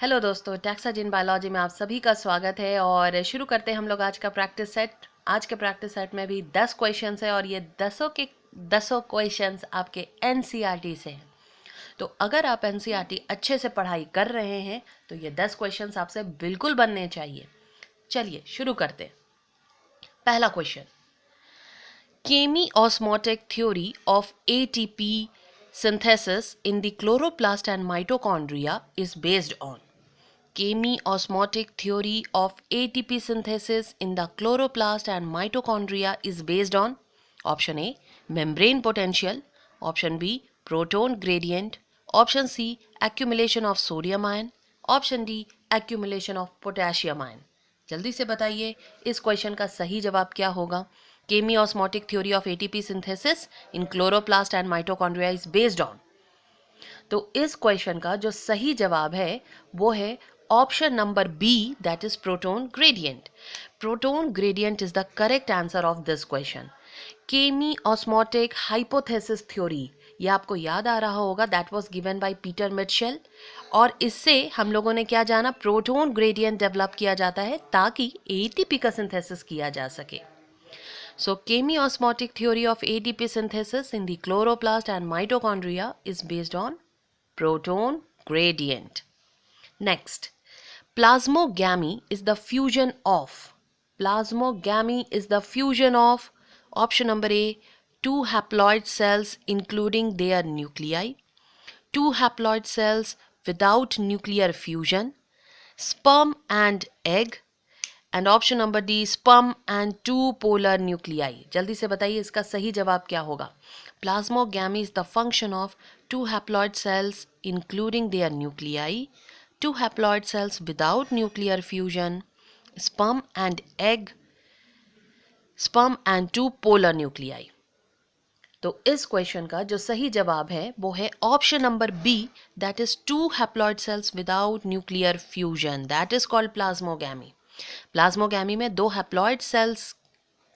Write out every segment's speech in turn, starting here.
Hello दोस्तों, टैक्साज in biology में आप सभी का स्वागत है। और शुरू करते हैं हम लोग आज का प्रैक्टिस सेट। आज के प्रैक्टिस सेट में भी 10 क्वेश्चंस है और ये 10 क्वेश्चंस आपके एनसीईआरटी से हैं। तो अगर आप एनसीईआरटी अच्छे से पढ़ाई कर रहे हैं तो ये 10 क्वेश्चंस आपसे बिल्कुल बनने चाहिए। चलिए शुरू करते हैं। पहला question, chemiosmotic theory of ATP synthesis in the chloroplast and mitochondria is based on. Chemiosmotic theory of ATP synthesis in the chloroplast and mitochondria is based on option A, membrane potential, option B, proton gradient, option C, accumulation of sodium ion, option D, accumulation of potassium ion. जल्दी से बताइए इस question का सही जवाब क्या होगा। Chemiosmotic theory of ATP synthesis in chloroplast and mitochondria is based on. तो इस क्वेश्चन का जो सही जवाब है वो है option number B, that is proton gradient. Proton gradient is the correct answer of this question. Chemi osmotic hypothesis theory, ये आपको याद आ रहा होगा, that was given by Peter Mitchell. और इससे हम लोगों ने क्या जाना, प्रोटॉन ग्रेडियंट डेवलप किया जाता है ताकि एटीपी का सिंथेसिस किया जा सके. So chemiosmotic theory of ATP synthesis in the chloroplast and mitochondria is based on proton gradient. Next, plasmogamy is the fusion of. Plasmogamy is the fusion of option number A, two haploid cells including their nuclei, two haploid cells without nuclear fusion, sperm and egg, and option number D, sperm and two polar nuclei. जल्दी से बताइए इसका सही जवाब क्या होगा. Plasmogamy is the function of two haploid cells including their nuclei, two haploid cells without nuclear fusion, sperm and egg, sperm and two polar nuclei. तो इस क्वेश्चन का जो सही जवाब है वो है option number B, that is two haploid cells without nuclear fusion, that is called plasmogamy. Plasmogamy में दो हैप्लॉइड सेल्स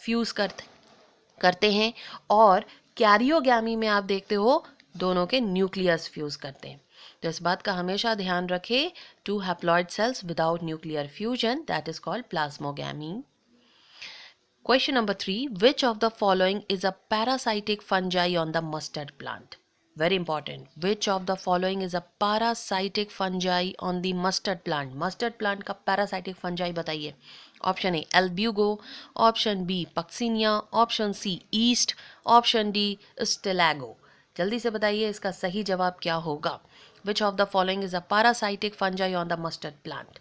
फ्यूज करते हैं और कैरियोगैमी में आप देखते हो दोनों के न्यूक्लियस फ्यूज करते हैं. तो इस बात का हमेशा ध्यान रखें, two haploid cells without nuclear fusion, that is called plasmogamy. Question number 3, which of the following is a parasitic fungi on the mustard plant? Very important. Which of the following is a parasitic fungi on the mustard plant? Mustard plant का parasitic fungi बताइए. Option A, Albugo. Option B, Puccinia. Option C, Yeast. Option D, Stalago. जल्दी से बताइए इसका सही जवाब क्या होगा. Which of the following is a parasitic fungi on the mustard plant?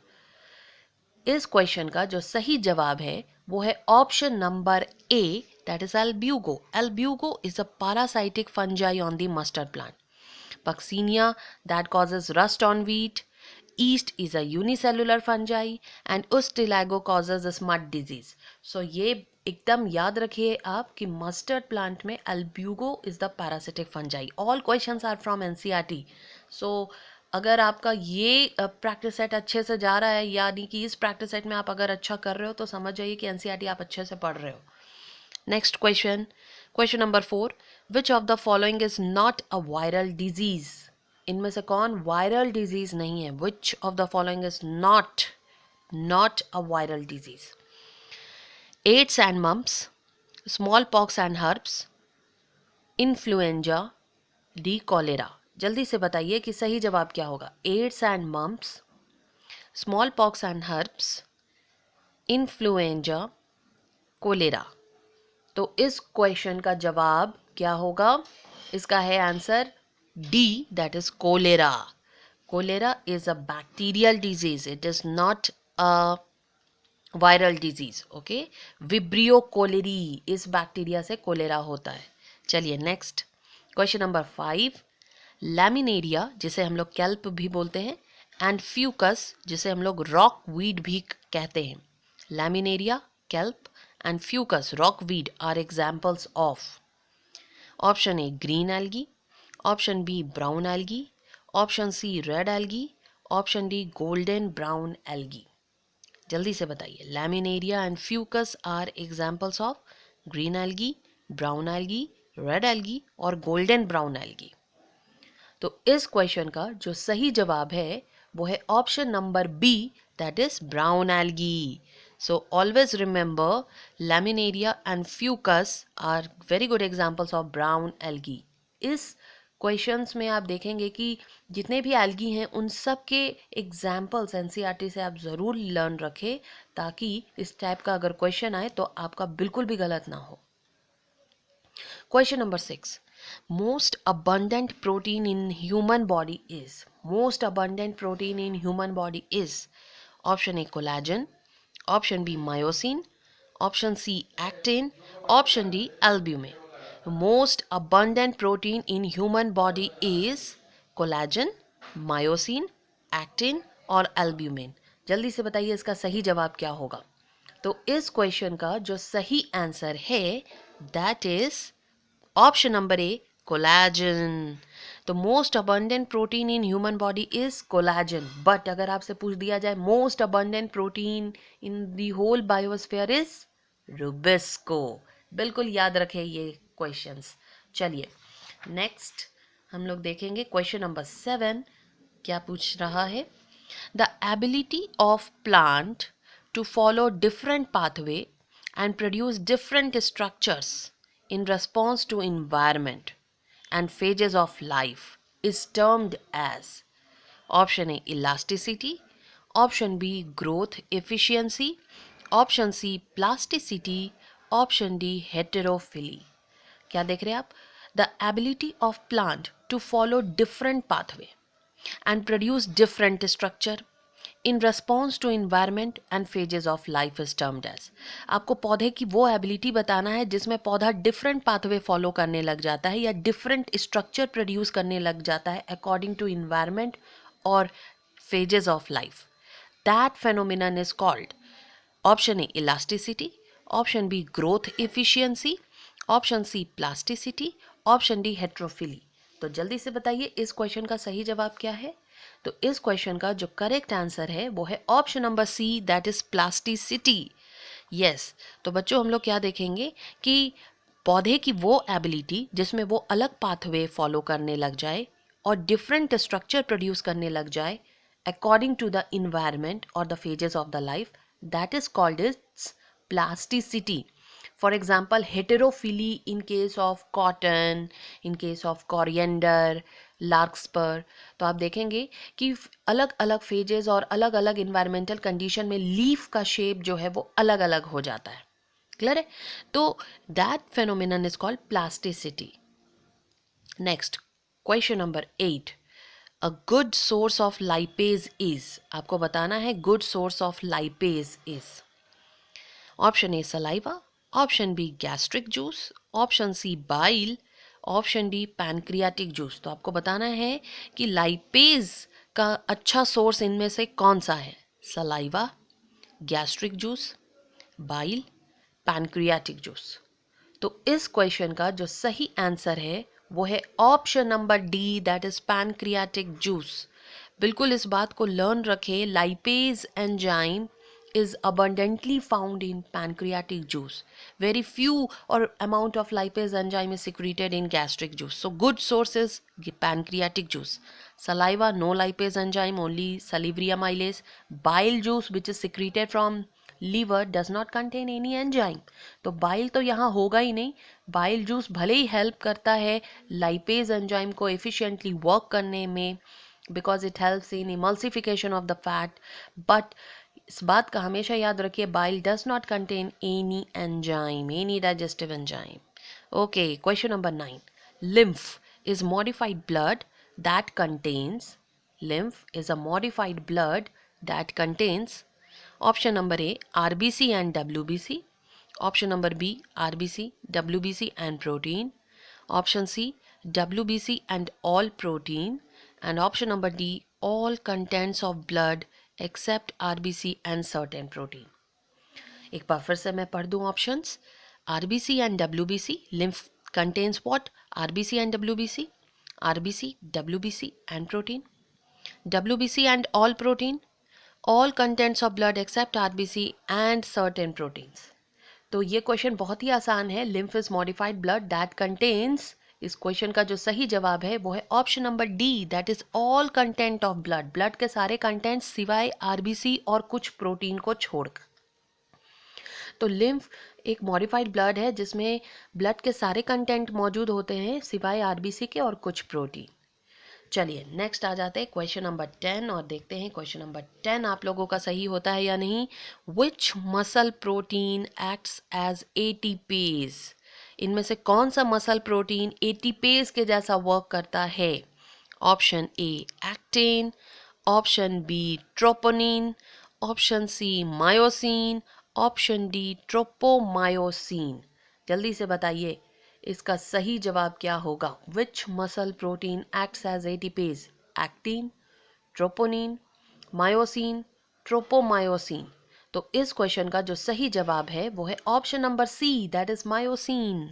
इस क्वेश्चन का जो सही जवाब है वो है option number A, that is Albugo. Albugo is a parasitic fungi on the mustard plant. Puccinia, that causes rust on wheat. Yeast is a unicellular fungi and Ustilago causes smut disease. So ये एकदम याद रखिए आप कि mustard plant में albugo is the parasitic fungi. All questions are from NCERT. So अगर आपका ये प्रैक्टिस सेट अच्छे से जा रहा है, यानी कि इस प्रैक्टिस सेट में आप अगर अच्छा कर रहे हो तो समझ जाइए कि एनसीईआरटी आप अच्छे से पढ़ रहे हो. Next question, question number 4, which of the following is not a viral disease. इनमें से कौन वायरल डिजीज नहीं है. Which of the following is not a viral disease. AIDS and mumps, small pox and herpes, influenza, D cholera. जल्दी से बताइए कि सही जवाब क्या होगा. AIDS and mumps, small pox and herpes, influenza, cholera. तो इस क्वेश्चन का जवाब क्या होगा. इसका है answer D, that is cholera. Cholera is a bacterial disease, it is not a viral disease. Okay, vibrio cholerae, इस बैक्टीरिया से कोलेरा होता है. चलिए नेक्स्ट क्वेश्चन नंबर 5, लैमिनेरिया जिसे हम लोग कैल्प भी बोलते हैं एंड फ्यूकस जिसे हम लोग रॉक वीड भी कहते हैं. Laminaria, kelp and fucus, rock weed are examples of. Option A, green algae. Option B, brown algae. Option C, red algae. Option D, golden brown algae. जल्दी से बताइए. Laminaria and fucus are examples of green algae, brown algae, red algae और golden brown algae. तो इस question का जो सही जवाब है वो है option number B, that is brown algae. So always remember, laminaria and fucus are very good examples of brown algae. इस क्वेश्चंस में आप देखेंगे कि जितने भी एल्गी हैं उन सब के एग्जाम्पल्स एनसीईआरटी से आप ज़रूर लर्न रखें, ताकि इस टाइप का अगर क्वेश्चन आए तो आपका बिल्कुल भी गलत ना हो. Question number 6. Most abundant protein in human body is. Most abundant protein in human body is. Option A collagen, option B myosin, option C actin, option D albumin. The most abundant protein in human body is collagen, myosin, actin और albumin. जल्दी से बताइए इसका सही जवाब क्या होगा. तो इस क्वेश्चन का जो सही आंसर है that is option number A, collagen. तो most abundant protein in human body is collagen. But अगर आपसे पूछ दिया जाए most abundant protein in the whole biosphere is rubisco. बिल्कुल याद रखें ये क्वेश्चंस. चलिए नेक्स्ट हम लोग देखेंगे क्वेश्चन नंबर 7 क्या पूछ रहा है. The ability of plant to follow different pathway and produce different structures in response to environment and phases of life is termed as. Option A elasticity, option B growth efficiency, option C plasticity, option D heterophily. क्या देख रहे हैं आप. The ability of plant to follow different pathway and produce different structure in response to environment and phases of life is termed as. आपको पौधे की वो ability बताना है जिसमें पौधा डिफरेंट पाथवे फॉलो करने लग जाता है या डिफरेंट स्ट्रक्चर प्रोड्यूस करने लग जाता है अकॉर्डिंग टू इन्वायरमेंट और phases of life. That phenomenon is called option A elasticity, option B growth efficiency, option C plasticity, option D heterophylly. तो जल्दी से बताइए इस क्वेश्चन का सही जवाब क्या है. तो इस क्वेश्चन का जो करेक्ट आंसर है वो है option number C, that is plasticity. Yes. तो बच्चों हम लोग क्या देखेंगे कि पौधे की वो एबिलिटी जिसमें वो अलग पाथवे फॉलो करने लग जाए और डिफरेंट स्ट्रक्चर प्रोड्यूस करने लग जाए अकॉर्डिंग टू द इन्वायरमेंट और the phases of the life, that is called its plasticity. For example, heterophily in case of cotton, in case of coriander, larkspur. तो आप देखेंगे कि अलग अलग फेजेस और अलग अलग इन्वायरमेंटल कंडीशन में लीफ का शेप जो है वो अलग अलग हो जाता है. क्लियर है. तो that phenomenon is called plasticity. Next question number 8. A good source of lipase is. आपको बताना है good source of lipase is. Option A saliva, option B gastric juice, option C bile, option D pancreatic juice. तो आपको बताना है कि lipase का अच्छा सोर्स इनमें से कौन सा है. Saliva, gastric juice, bile, pancreatic juice. तो इस क्वेश्चन का जो सही आंसर है वो है option number D, that is pancreatic juice. बिल्कुल इस बात को लर्न रखें, lipase enzyme is abundantly found in pancreatic juice. Very few or amount of lipase enzyme is secreted in gastric juice. So good source is pancreatic juice. Saliva, no lipase enzyme, only salivary amylase. Bile juice which is secreted from liver does not contain any enzyme. तो bile तो यहाँ होगा ही नहीं. Bile juice भले ही help करता है lipase enzyme को efficiently work करने में because it helps in emulsification of the fat, but इस बात का हमेशा याद रखिए bile does not contain any enzyme, any digestive enzyme. Okay question number 9. Lymph is modified blood that contains. Lymph is a modified blood that contains. Option number A RBC and WBC, option number B RBC, WBC and protein, option C WBC and all protein, and option number D all contents of blood except RBC and certain protein. एक बार फिर से मैं पढ़ दूं options. RBC and WBC. lymph contains what? RBC and WBC, RBC, WBC and protein, WBC and all protein, all contents of blood except RBC and certain proteins. तो ये question बहुत ही आसान है. lymph is modified blood that contains इस question का जो सही जवाब है वो है option number D, that is all content of blood. Blood के सारे कंटेंट सिवाय आरबीसी और कुछ प्रोटीन को छोड़कर। तो लिम्फ एक मॉडिफाइड ब्लड है जिसमें ब्लड के सारे कंटेंट मौजूद होते हैं सिवाय आरबीसी के और कुछ प्रोटीन। चलिए नेक्स्ट आ जाते हैं क्वेश्चन नंबर 10 और देखते हैं क्वेश्चन नंबर 10 आप लोगों का सही होता है या नहीं। Which muscle protein acts as ATPase? इनमें से कौन सा मसल प्रोटीन एटीपेज के जैसा वर्क करता है? Option A actin, option B troponin, option C myosin, option D tropomyosin. जल्दी से बताइए इसका सही जवाब क्या होगा। Which muscle protein acts as ATPase? Actin, troponin, myosin, tropomyosin. तो इस क्वेश्चन का जो सही जवाब है वो है option number C, that is myosin.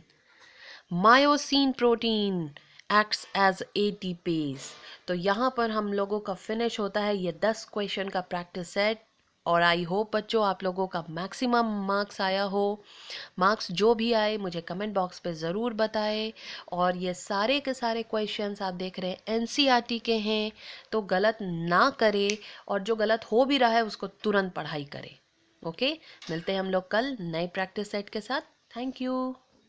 Myosin protein acts as ATPase. तो यहाँ पर हम लोगों का फिनिश होता है ये 10 क्वेश्चन का प्रैक्टिस सेट। और आई होप बच्चों आप लोगों का मैक्सिमम मार्क्स आया हो। मार्क्स जो भी आए मुझे कमेंट बॉक्स पे ज़रूर बताएं। और ये सारे के सारे क्वेश्चंस आप देख रहे हैं एनसीईआरटी के हैं, तो गलत ना करें और जो गलत हो भी रहा है उसको तुरंत पढ़ाई करें। ओके, मिलते हैं हम लोग कल नए प्रैक्टिस सेट के साथ। Thank you.